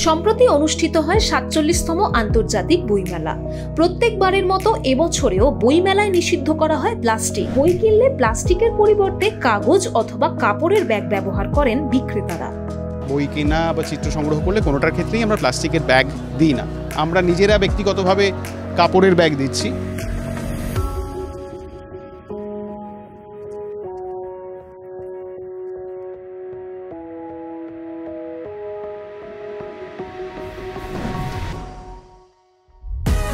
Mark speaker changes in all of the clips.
Speaker 1: সম্প্রতি অনুষ্ঠিত হয় ৪৭তম আন্তর্জাতিক বইমেলা। প্রত্যেকবারের মতো এবছরেও বইমেলায় নিষিদ্ধ করা হয় প্লাস্টিক। বই কিনলে প্লাস্টিকের পরিবর্তে কাগজ অথবা কাপড়ের ব্যাগ ব্যবহার করেন বিক্রেতারা।
Speaker 2: বই কেনা বা চিত্র সংগ্রহ করলে কোনোটার ক্ষেত্রেই আমরা প্লাস্টিকের ব্যাগ দিই না, আমরা নিজেরা ব্যক্তিগতভাবে কাপড়ের ব্যাগ দিচ্ছি।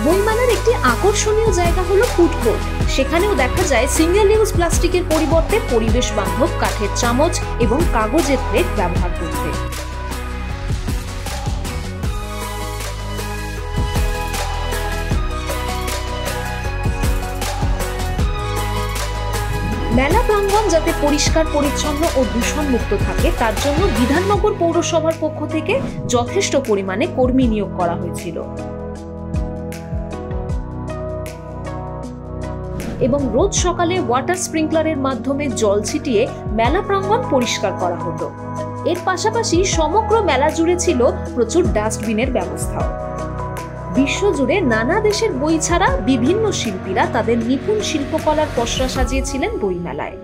Speaker 1: বইমেলার একটি আকর্ষণীয় জায়গা হলো ফুড কোর্ট। সেখানেও দেখা যায় সিঙ্গেল ইউজ প্লাস্টিকের পরিবর্তে পরিবেশ বান্ধব কাঠের চামচ এবং কাগজের প্লেট ব্যবহার করতে। মেলা প্রাঙ্গণ যাতে পরিষ্কার পরিচ্ছন্ন ও দূষণমুক্ত থাকে তার জন্য বিধাননগর পৌরসভার পক্ষ থেকে যথেষ্ট পরিমাণে কর্মী নিয়োগ করা হয়েছিল এবং রোজ সকালে ওয়াটার স্প্রিংকলারের মাধ্যমে জল ছিটিয়ে মেলা প্রাঙ্গণ পরিষ্কার করা হতো। এর পাশাপাশি সমগ্র মেলা জুড়ে ছিল প্রচুর ডাস্টবিনের ব্যবস্থাও। বিশ্বজুড়ে নানা দেশের বই ছাড়া বিভিন্ন শিল্পীরা তাদের নিপুণ শিল্পকলার পসরা সাজিয়েছিলেন বইমেলায়।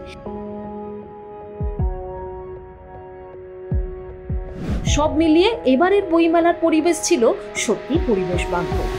Speaker 1: সব মিলিয়ে এবারের বইমেলার পরিবেশ ছিল সত্যি পরিবেশ বান্ধব।